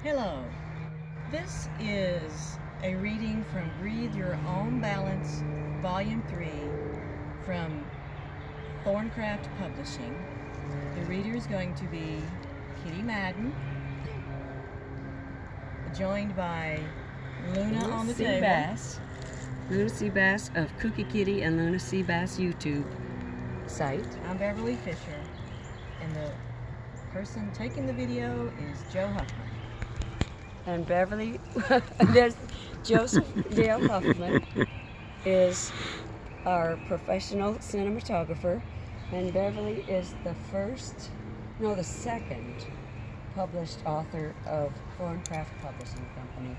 Hello, this is a reading from Breathe Your Own Balance, Volume 3 from Thorncraft Publishing. The reader is going to be Kitty Madden, joined by Luna on the table. Bass. Luna Seabass of Cookie Kitty and Luna Seabass YouTube site. I'm Beverly Fisher, and the person taking the video is Joe Huffman. And Beverly, there's Joseph Dale Huffman is our professional cinematographer, and Beverly is the second published author of Thorncraft Publishing Company,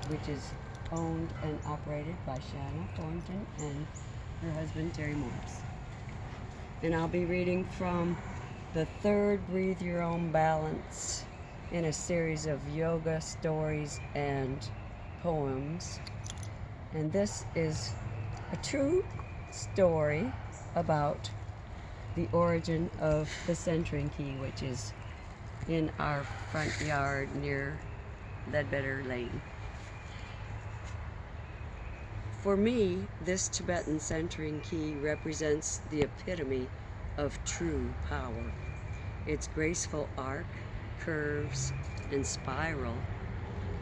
which is owned and operated by Shanna Thornton and her husband Terry Morris. And I'll be reading from the third Breathe Your Own Balance in a series of yoga stories and poems. And this is a true story about the origin of the centering key, which is in our front yard near Ledbetter Lane. For me, this Tibetan centering key represents the epitome of true power. Its graceful arc, curves, and spiral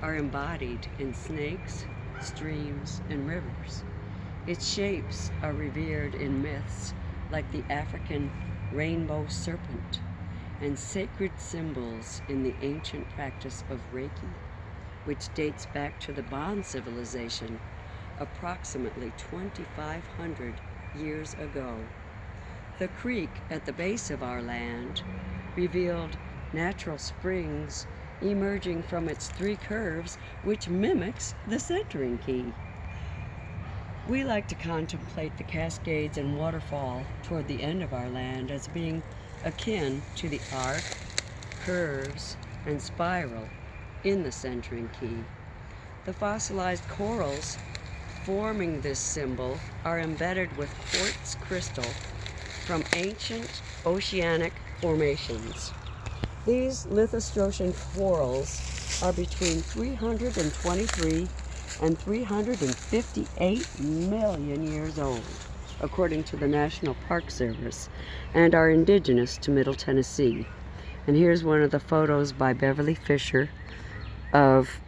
are embodied in snakes, streams, and rivers. Its shapes are revered in myths like the African rainbow serpent and sacred symbols in the ancient practice of Reiki, which dates back to the Bon civilization approximately 2,500 years ago. The creek at the base of our land revealed natural springs emerging from its three curves, which mimics the centering key. We like to contemplate the cascades and waterfall toward the end of our land as being akin to the arc, curves, and spiral in the centering key. The fossilized corals forming this symbol are embedded with quartz crystal from ancient oceanic formations. These lithostratian corals are between 323 and 358 million years old, according to the National Park Service, and are indigenous to Middle Tennessee. And here's one of the photos by Beverly Fisher of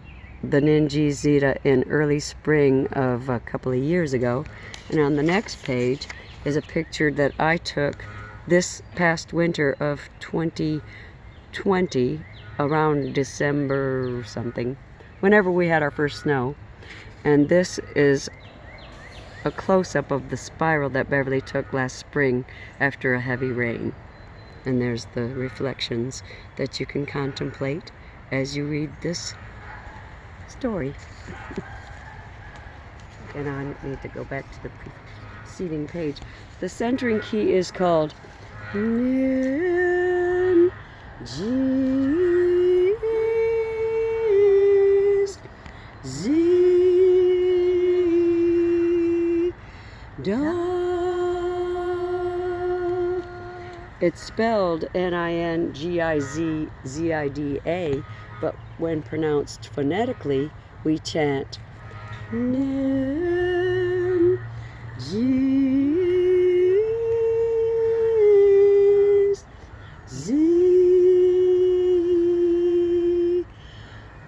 the Ninji Zeta in early spring of a couple of years ago. And on the next page is a picture that I took this past winter of 2020, around December something, whenever we had our first snow. And this is a close-up of the spiral that Beverly took last spring after a heavy rain. And there's the reflections that you can contemplate as you read this story. And I need to go back to the preceding page. The centering key is called Nin Jeez Z Da. It's spelled Ningizida, but when pronounced phonetically, we chant Nin Jeez Z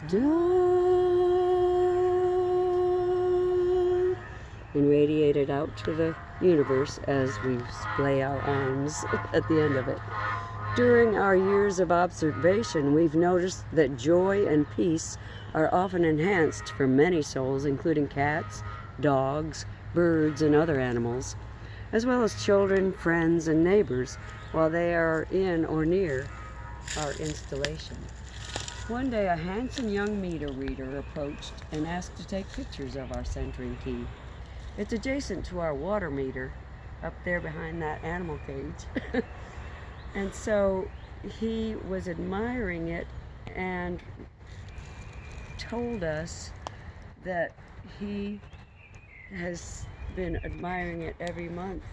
Da, and radiate it out to the universe as we splay our arms at the end of it. During our years of observation, we've noticed that joy and peace are often enhanced for many souls, including cats, dogs, birds, and other animals, as well as children, friends, and neighbors, while they are in or near our installation. One day, a handsome young meter reader approached and asked to take pictures of our centering key. It's adjacent to our water meter up there behind that animal cage. And so he was admiring it and told us that he has been admiring it every month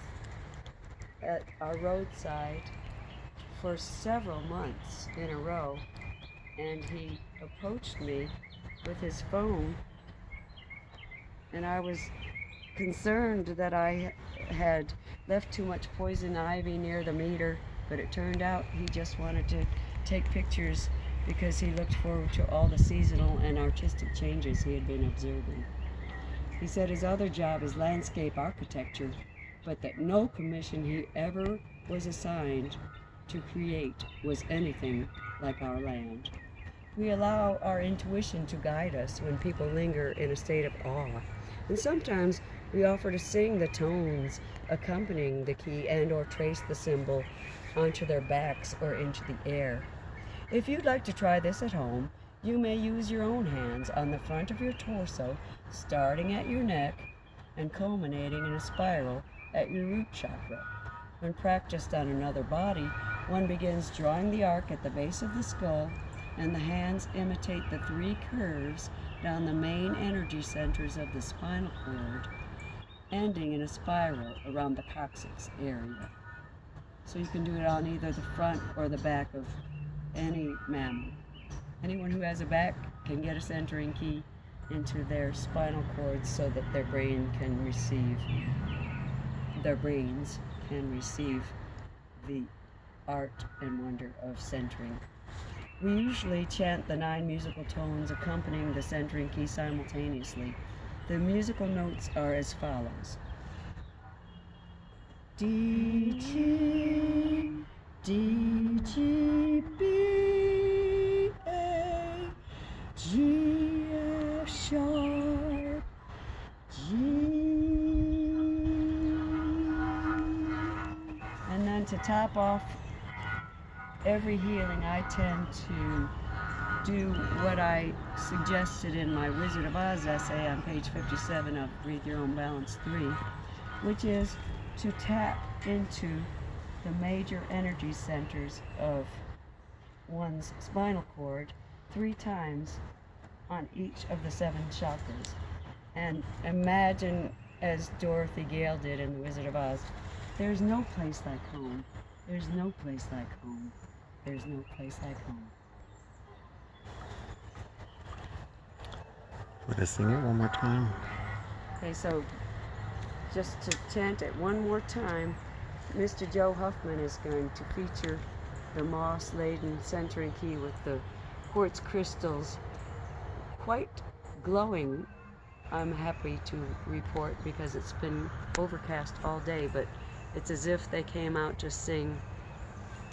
at our roadside for several months in a row. and he approached me with his phone, and I was concerned that I had left too much poison ivy near the meter, but it turned out he just wanted to take pictures because he looked forward to all the seasonal and artistic changes he had been observing. He said his other job is landscape architecture, but that no commission he ever was assigned to create was anything like our land. We allow our intuition to guide us when people linger in a state of awe, and sometimes we offer to sing the tones accompanying the key and or trace the symbol onto their backs or into the air. If you'd like to try this at home, you may use your own hands on the front of your torso, starting at your neck and culminating in a spiral at your root chakra. When practiced on another body, one begins drawing the arc at the base of the skull, and the hands imitate the 3 curves down the main energy centers of the spinal cord, ending in a spiral around the coccyx area. So you can do it on either the front or the back of any mammal. Anyone who has a back can get a centering key into their spinal cords so that their brains can receive the art and wonder of centering. We usually chant the 9 musical tones accompanying the centering key simultaneously. The musical notes are as follows. D, G, D, G, B, A, G, F sharp, G. And then to top off every healing, I tend to do what I suggested in my Wizard of Oz essay on page 57 of Breathe Your Own Balance 3, which is to tap into the major energy centers of one's spinal cord 3 times on each of the 7 chakras. And imagine, as Dorothy Gale did in The Wizard of Oz, there's no place like home. There's no place like home. There's no place like home. Want to sing it one more time? Okay, so just to chant it one more time, Mr. Joe Huffman is going to feature the moss-laden centering key with the quartz crystals quite glowing, I'm happy to report, because it's been overcast all day, but it's as if they came out to sing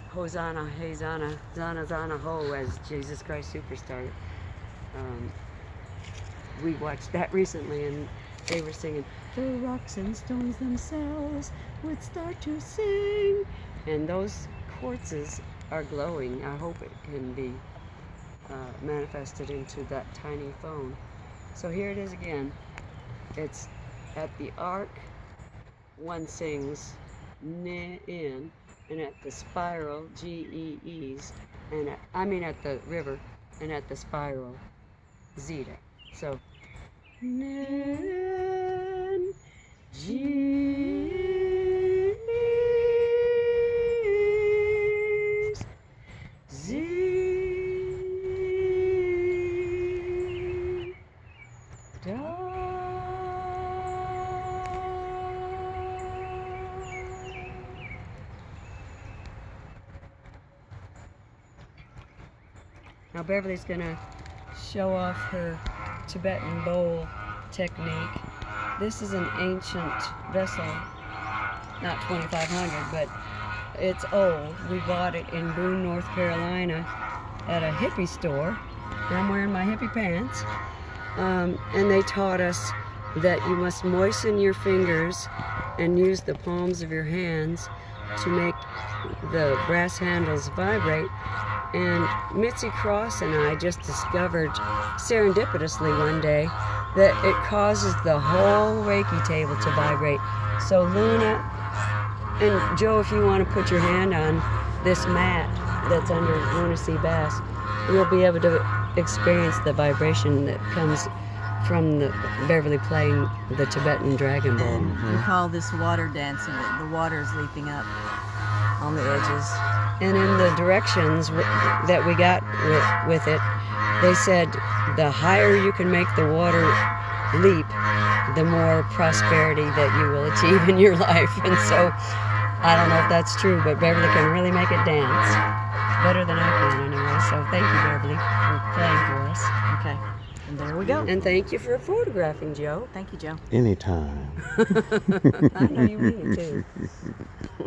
Hosanna, Hosanna, Zana, Zana, Ho as Jesus Christ Superstar. We watched that recently, and they were singing, the rocks and stones themselves would start to sing. And those quartzes are glowing. I hope it can be manifested into that tiny phone. So here it is again. It's at the arc, one sings in, and at the spiral, G-E-Es, and at the river, and at the spiral, zeta. So, Nen, G's, Z, Da. Now Beverly's gonna show off her Tibetan Bowl technique. This is an ancient vessel, not 2500, but it's old. We bought it in Boone, North Carolina at a hippie store. I'm wearing my hippie pants. And they taught us that you must moisten your fingers and use the palms of your hands to make the brass handles vibrate. And Mitzi Cross and I just discovered serendipitously one day that it causes the whole Reiki table to vibrate. So Luna and Joe, if you want to put your hand on this mat that's under Luna C. Bass, you'll be able to experience the vibration that comes from the Beverly playing the Tibetan Dragon Bowl. We call this water dancing. The water is leaping up on the edges. And in the directions that we got with it, they said the higher you can make the water leap, the more prosperity that you will achieve in your life. And so, I don't know if that's true, but Beverly can really make it dance. Better than I can anyway. So thank you, Beverly, for playing for us. Okay. And there we go. And thank you for photographing, Joe. Thank you, Joe. Anytime. I know you mean it too.